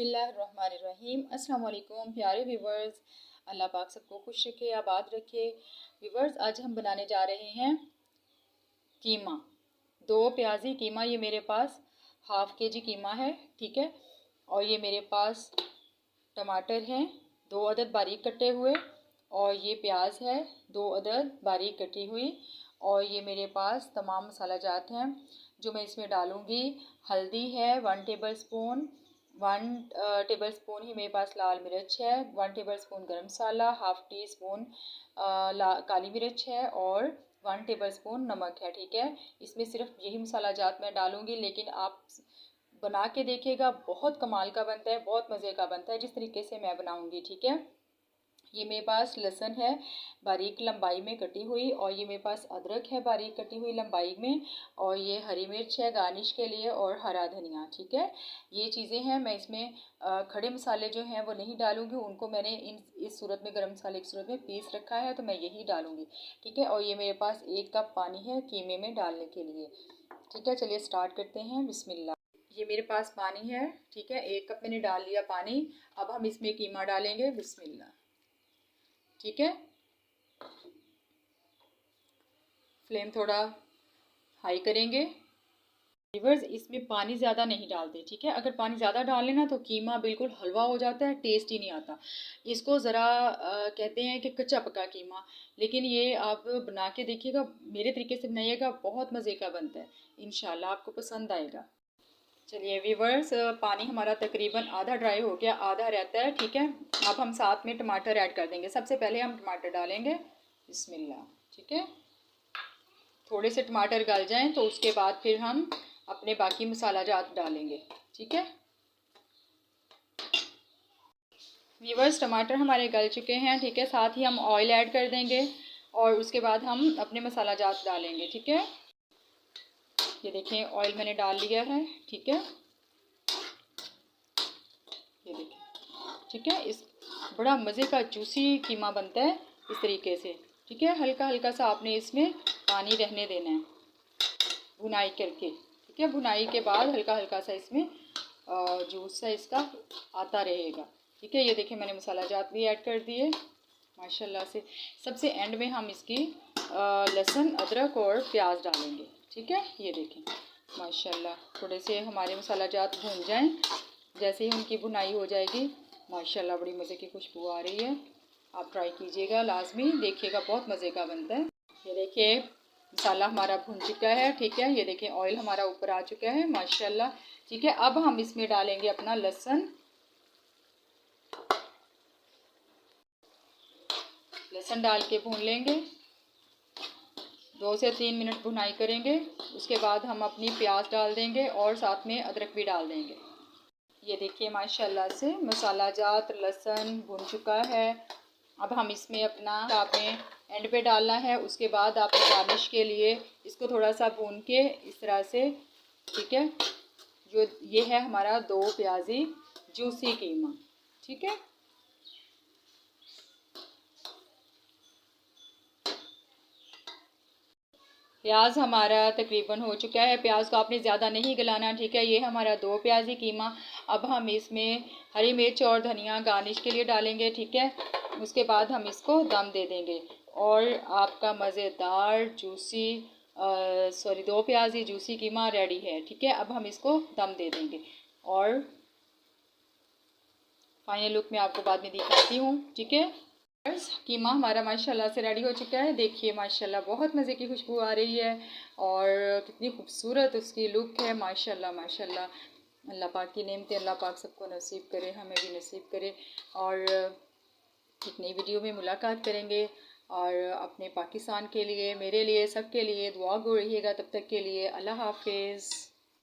बिस्मिल्लाहिर्रहमानिर्रहीम। अस्सलाम वालेकुम प्यारे व्यूवर्स, अल्लाह पाक सबको खुश रखे, आबाद रखे। व्यूवर्स, आज हम बनाने जा रहे हैं कीमा। 2 प्याजी कीमा, ये मेरे पास हाफ़ kg कीमा है, ठीक है। और ये मेरे पास टमाटर हैं 2 अदद बारीक कटे हुए, और ये प्याज है 2 अदद बारीक कटी हुई, और ये मेरे पास तमाम मसाला जात हैं जो मैं इसमें डालूँगी। हल्दी है 1 टेबल स्पून, 1 टेबल स्पून ही मेरे पास लाल मिर्च है, 1 टेबल स्पून गर्म मसाला, हाफ़ टी स्पून काली मिर्च है, और 1 टेबल स्पून नमक है, ठीक है। इसमें सिर्फ यही मसाला जात मैं डालूँगी, लेकिन आप बना के देखिएगा, बहुत कमाल का बनता है, बहुत मज़े का बनता है जिस तरीके से मैं बनाऊँगी, ठीक है। ये मेरे पास लहसुन है बारीक लंबाई में कटी हुई, और ये मेरे पास अदरक है बारीक कटी हुई लंबाई में, और ये हरी मिर्च है गार्निश के लिए, और हरा धनिया, ठीक है। ये चीज़ें हैं। मैं इसमें खड़े मसाले जो हैं वो नहीं डालूंगी, उनको मैंने इस सूरत में गरम मसाले की सूरत में पीस रखा है, तो मैं यही डालूंगी, ठीक है। और ये मेरे पास 1 कप पानी है कीमे में डालने के लिए, ठीक है। चलिए स्टार्ट करते हैं। बिस्मिल्लाह। ये मेरे पास पानी है, ठीक है, 1 कप मैंने डाल लिया पानी। अब हम इसमें कीमा डालेंगे। बिस्मिल्लाह, ठीक है। फ्लेम थोड़ा हाई करेंगे। व्यूअर्स, इसमें पानी ज़्यादा नहीं डालते, ठीक है। अगर पानी ज़्यादा डालें ना तो कीमा बिल्कुल हलवा हो जाता है, टेस्ट ही नहीं आता। इसको ज़रा कहते हैं कि कच्चा पका कीमा, लेकिन ये आप बना के देखिएगा, मेरे तरीके से बनाइएगा, बहुत मज़े का बनता है, इंशाल्लाह आपको पसंद आएगा। चलिए व्यूअर्स, पानी हमारा तकरीबन आधा ड्राई हो गया, आधा रहता है, ठीक है। अब हम साथ में टमाटर ऐड कर देंगे। सबसे पहले हम टमाटर डालेंगे। बिस्मिल्लाह, ठीक है। थोड़े से टमाटर गल जाएं तो उसके बाद फिर हम अपने बाकी मसाला जात डालेंगे, ठीक है। व्यूअर्स, टमाटर हमारे गल चुके हैं, ठीक है। साथ ही हम ऑयल ऐड कर देंगे, और उसके बाद हम अपने मसाला जात डालेंगे, ठीक है। ये देखें, ऑयल मैंने डाल लिया है, ठीक है। ये देखें, ठीक है। इस बड़ा मज़े का जूसी कीमा बनता है इस तरीके से, ठीक है। हल्का हल्का सा आपने इसमें पानी रहने देना है भुनाई करके, ठीक है। भुनाई के बाद हल्का हल्का सा इसमें जूस है इसका आता रहेगा, ठीक है। ये देखें, मैंने मसाला जात भी ऐड कर दिए माशाल्लाह से। सबसे एंड में हम इसकी लहसुन अदरक और प्याज डालेंगे, ठीक है। ये देखें माशाल्लाह, थोड़े से हमारे मसाला जात भून जाएं। जैसे ही उनकी भुनाई हो जाएगी, माशाल्लाह बड़ी मज़े की खुशबू आ रही है। आप ट्राई कीजिएगा, लाजमी देखिएगा, बहुत मज़े का बनता है। ये देखिए, मसाला हमारा भुन चुका है, ठीक है। ये देखें, ऑयल हमारा ऊपर आ चुका है माशाल्लाह, ठीक है। अब हम इसमें डालेंगे अपना लहसुन डाल के भून लेंगे। 2 से 3 मिनट भुनाई करेंगे। उसके बाद हम अपनी प्याज डाल देंगे, और साथ में अदरक भी डाल देंगे। ये देखिए माशाल्लाह से मसाला जात लहसुन भुन चुका है। अब हम इसमें अपना आपने एंड पे डालना है। उसके बाद आपने गार्निश के लिए इसको थोड़ा सा भून के इस तरह से, ठीक है। जो ये है हमारा 2 प्याजी जूसी कीमा, ठीक है। प्याज हमारा तकरीबन हो चुका है। प्याज को आपने ज़्यादा नहीं गलाना, ठीक है। ये हमारा 2 प्याजी कीमा। अब हम इसमें हरी मिर्च और धनिया गार्निश के लिए डालेंगे, ठीक है। उसके बाद हम इसको दम दे देंगे, और आपका मज़ेदार जूसी 2 प्याजी जूसी कीमा रेडी है, ठीक है। अब हम इसको दम दे देंगे, और फाइनल लुक मैं आपको बाद में दिखाती हूँ, ठीक है। कीमा हमारा माशाल्लाह से रेडी हो चुका है। देखिए माशाल्लाह बहुत मज़े की खुशबू आ रही है, और कितनी खूबसूरत उसकी लुक है माशाल्लाह माशाल्लाह। अल्लाह पाक की नेमतें अल्लाह पाक सबको नसीब करे, हमें भी नसीब करे। और एक नई वीडियो में मुलाकात करेंगे, और अपने पाकिस्तान के लिए, मेरे लिए, सब के लिए दुआ गो रहिएगा। तब तक के लिए अल्लाह हाफिज़।